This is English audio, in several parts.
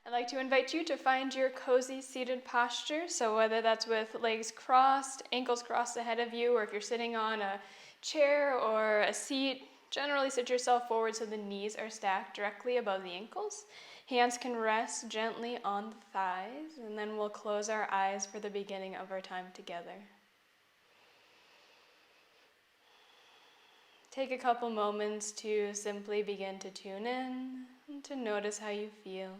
I'd like to invite you to find your cozy seated posture. So whether that's with legs crossed, ankles crossed ahead of you, or if you're sitting on a chair or a seat, generally sit yourself forward so the knees are stacked directly above the ankles. Hands can rest gently on the thighs, and then we'll close our eyes for the beginning of our time together. Take a couple moments to simply begin to tune in and to notice how you feel.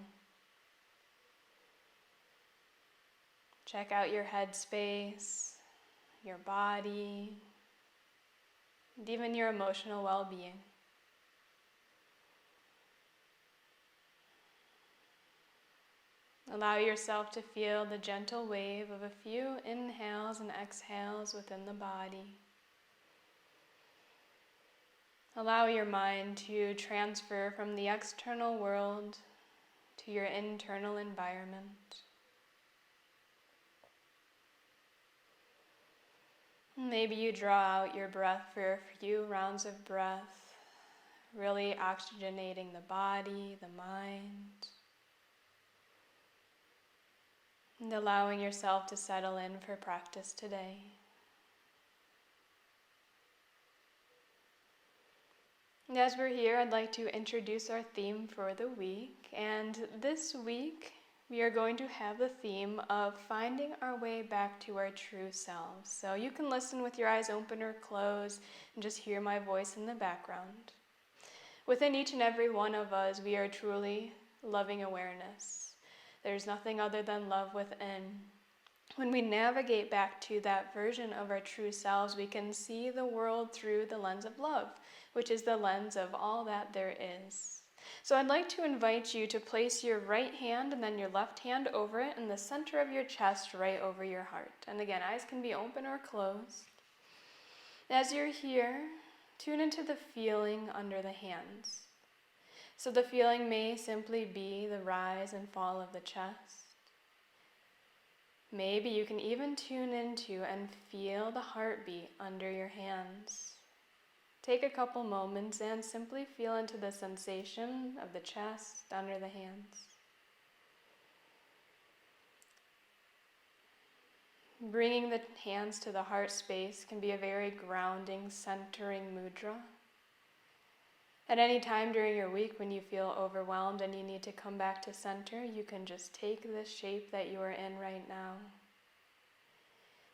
Check out your headspace, your body, and even your emotional well-being. Allow yourself to feel the gentle wave of a few inhales and exhales within the body. Allow your mind to transfer from the external world to your internal environment. Maybe you draw out your breath for a few rounds of breath, really oxygenating the body, the mind, and allowing yourself to settle in for practice today. And as we're here, I'd like to introduce our theme for the week. And this week, we are going to have the theme of finding our way back to our true selves. So you can listen with your eyes open or closed and just hear my voice in the background. Within each and every one of us, we are truly loving awareness. There's nothing other than love within. When we navigate back to that version of our true selves, we can see the world through the lens of love, which is the lens of all that there is. So I'd like to invite you to place your right hand and then your left hand over it in the center of your chest, right over your heart. And again, eyes can be open or closed. As you're here, tune into the feeling under the hands. So the feeling may simply be the rise and fall of the chest. Maybe you can even tune into and feel the heartbeat under your hands. Take a couple moments and simply feel into the sensation of the chest under the hands. Bringing the hands to the heart space can be a very grounding, centering mudra. At any time during your week when you feel overwhelmed and you need to come back to center, you can just take this shape that you are in right now.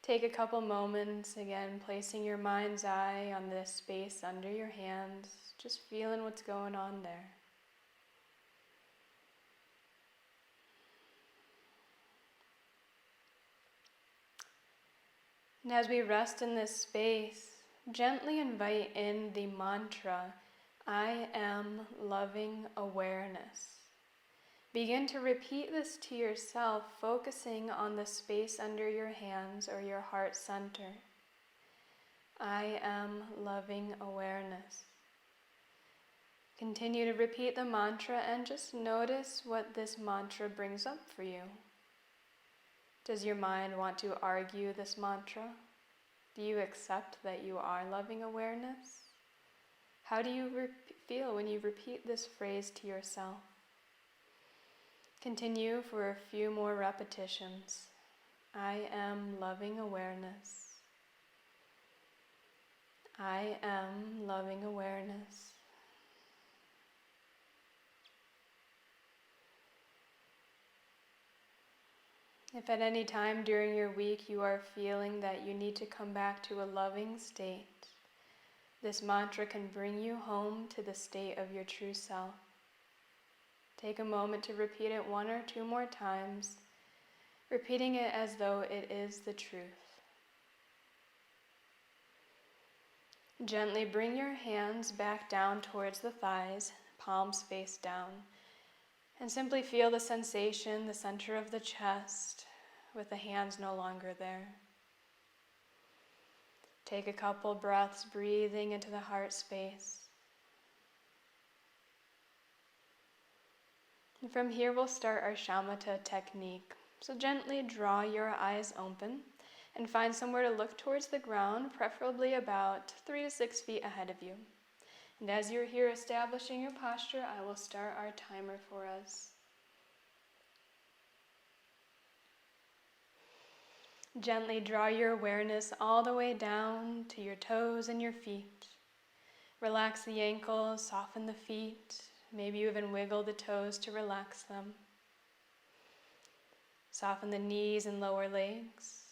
Take a couple moments, again, placing your mind's eye on this space under your hands, just feeling what's going on there. And as we rest in this space, gently invite in the mantra, I am loving awareness. Begin to repeat this to yourself, focusing on the space under your hands or your heart center. I am loving awareness. Continue to repeat the mantra and just notice what this mantra brings up for you. Does your mind want to argue this mantra? Do you accept that you are loving awareness? How do you feel when you repeat this phrase to yourself? Continue for a few more repetitions. I am loving awareness. I am loving awareness. If at any time during your week you are feeling that you need to come back to a loving state, this mantra can bring you home to the state of your true self. Take a moment to repeat it 1 or 2 more times, repeating it as though it is the truth. Gently bring your hands back down towards the thighs, palms face down, and simply feel the sensation, the center of the chest, with the hands no longer there. Take a couple breaths, breathing into the heart space. And from here we'll start our shamatha technique. So gently draw your eyes open and find somewhere to look towards the ground, preferably about 3 to 6 feet ahead of you. And as you're here establishing your posture, I will start our timer for us. Gently draw your awareness all the way down to your toes and your feet. Relax the ankles, soften the feet. Maybe you even wiggle the toes to relax them. Soften the knees and lower legs.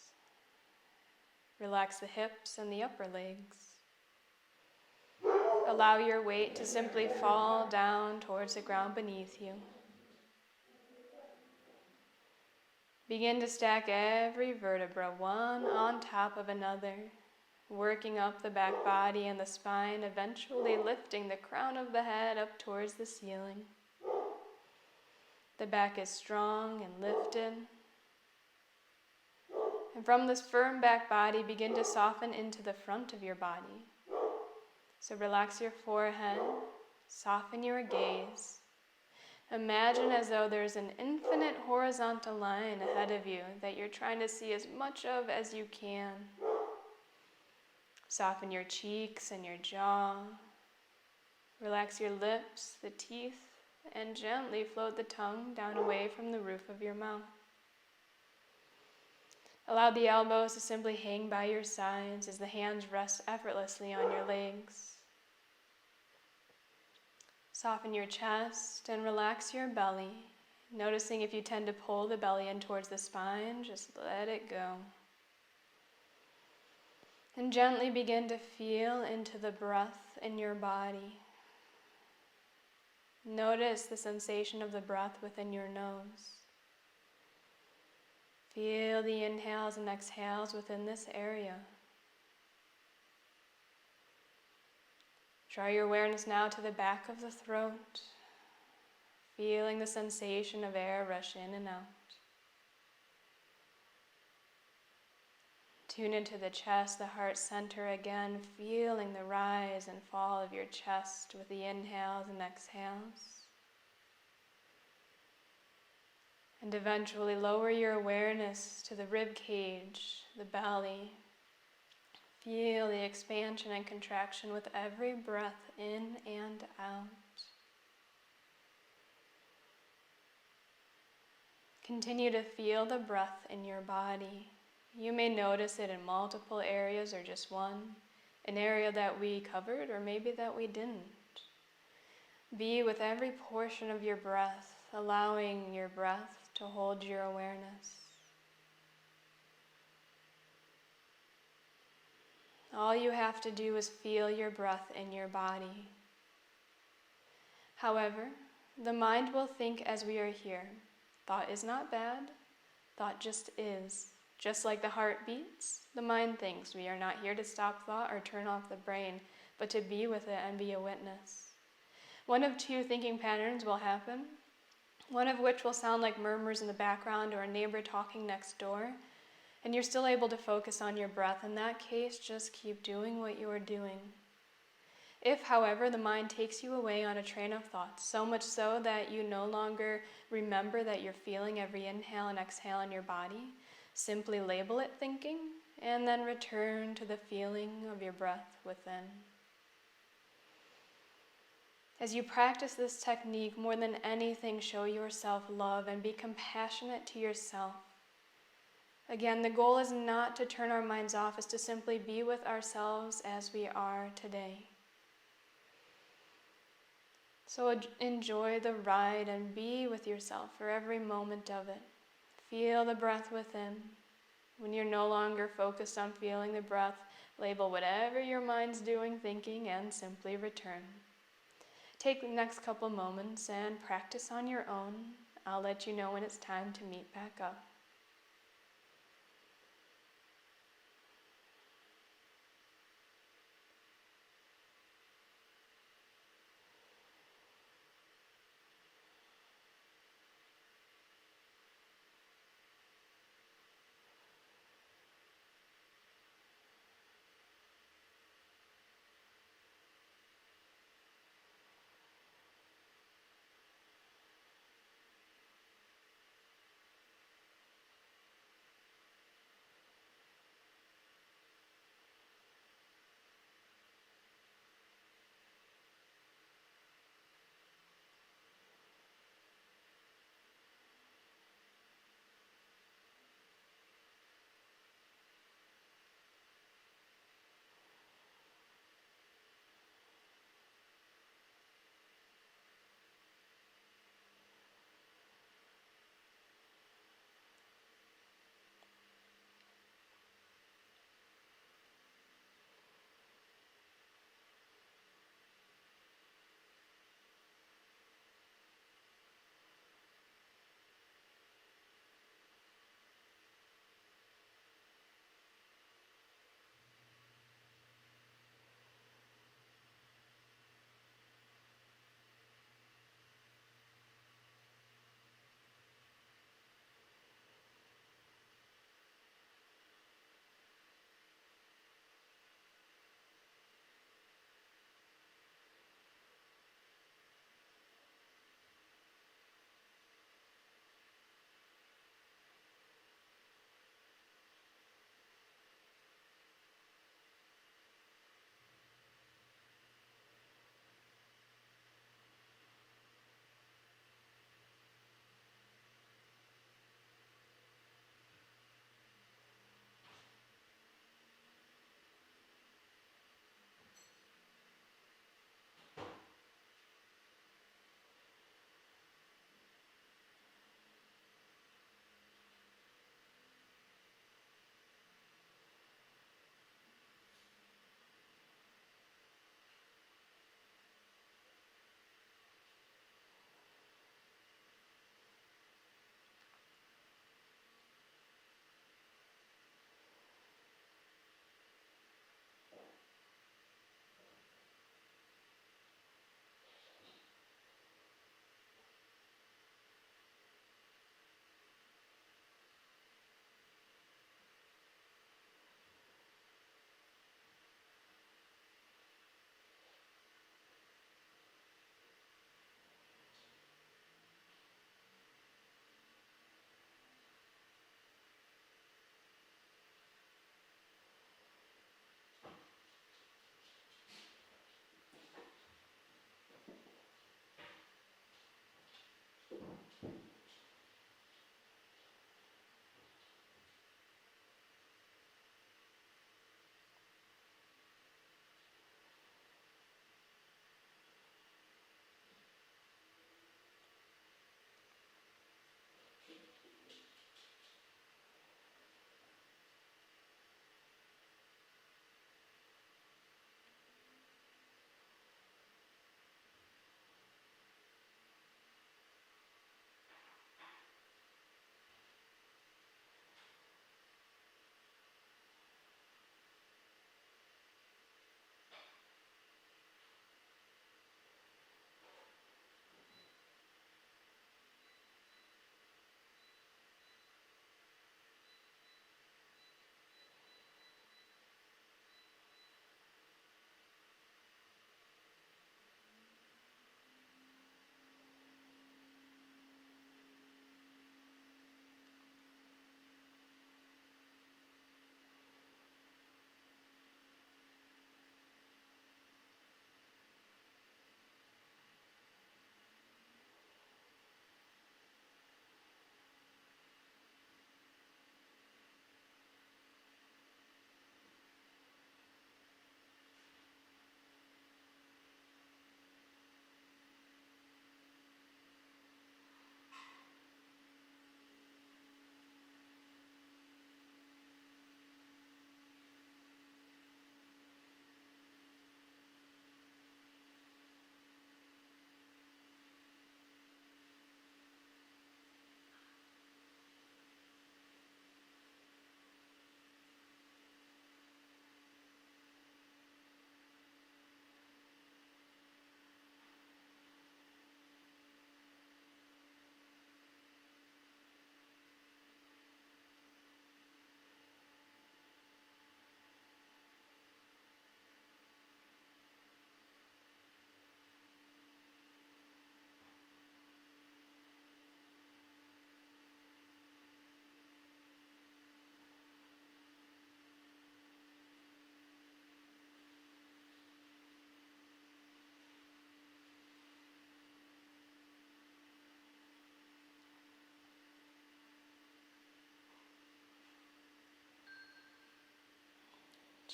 Relax the hips and the upper legs. Allow your weight to simply fall down towards the ground beneath you. Begin to stack every vertebra one on top of another, working up the back body and the spine, eventually lifting the crown of the head up towards the ceiling. The back is strong and lifted. And from this firm back body, begin to soften into the front of your body. So relax your forehead, soften your gaze. Imagine as though there's an infinite horizontal line ahead of you that you're trying to see as much of as you can. Soften your cheeks and your jaw. Relax your lips, the teeth, and gently float the tongue down away from the roof of your mouth. Allow the elbows to simply hang by your sides as the hands rest effortlessly on your legs. Soften your chest and relax your belly. Noticing if you tend to pull the belly in towards the spine, just let it go. And gently begin to feel into the breath in your body. Notice the sensation of the breath within your nose. Feel the inhales and exhales within this area. Draw your awareness now to the back of the throat, feeling the sensation of air rush in and out. Tune into the chest, the heart center again, feeling the rise and fall of your chest with the inhales and exhales. And eventually lower your awareness to the rib cage, the belly. Feel the expansion and contraction with every breath in and out. Continue to feel the breath in your body. You may notice it in multiple areas or just one, an area that we covered or maybe that we didn't. Be with every portion of your breath, allowing your breath to hold your awareness. All you have to do is feel your breath in your body. However, the mind will think as we are here. Thought is not bad. Thought just is. Just like the heart beats, the mind thinks. We are not here to stop thought or turn off the brain, but to be with it and be a witness. One of two thinking patterns will happen, one of which will sound like murmurs in the background or a neighbor talking next door, and you're still able to focus on your breath. In that case, just keep doing what you are doing. If, however, the mind takes you away on a train of thought, so much so that you no longer remember that you're feeling every inhale and exhale in your body, simply label it thinking, and then return to the feeling of your breath within. As you practice this technique, more than anything, show yourself love and be compassionate to yourself. Again, the goal is not to turn our minds off, it's to simply be with ourselves as we are today. So enjoy the ride and be with yourself for every moment of it. Feel the breath within. When you're no longer focused on feeling the breath, label whatever your mind's doing, thinking, and simply return. Take the next couple moments and practice on your own. I'll let you know when it's time to meet back up.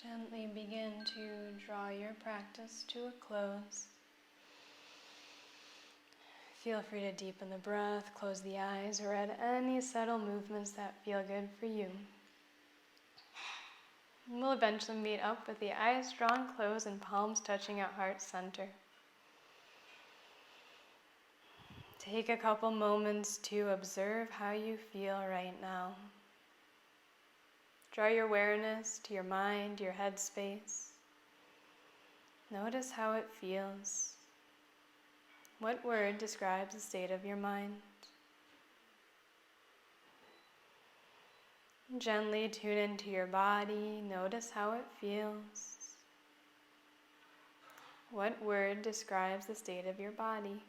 Gently begin to draw your practice to a close. Feel free to deepen the breath, close the eyes, or add any subtle movements that feel good for you. We'll eventually meet up with the eyes drawn closed and palms touching at heart center. Take a couple moments to observe how you feel right now. Draw your awareness to your mind, your headspace. Notice how it feels. What word describes the state of your mind? Gently tune into your body. Notice how it feels. What word describes the state of your body?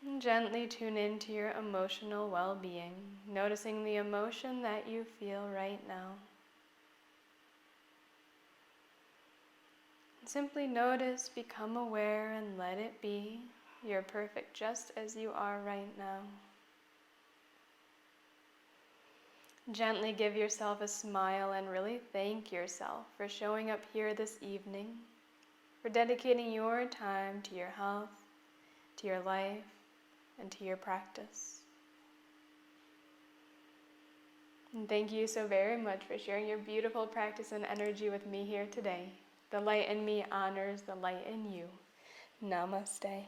And gently tune into your emotional well-being, noticing the emotion that you feel right now. Simply notice, become aware, and let it be. You're perfect just as you are right now. Gently give yourself a smile and really thank yourself for showing up here this evening, for dedicating your time to your health, to your life, and to your practice. And thank you so very much for sharing your beautiful practice and energy with me here today. The light in me honors the light in you. Namaste.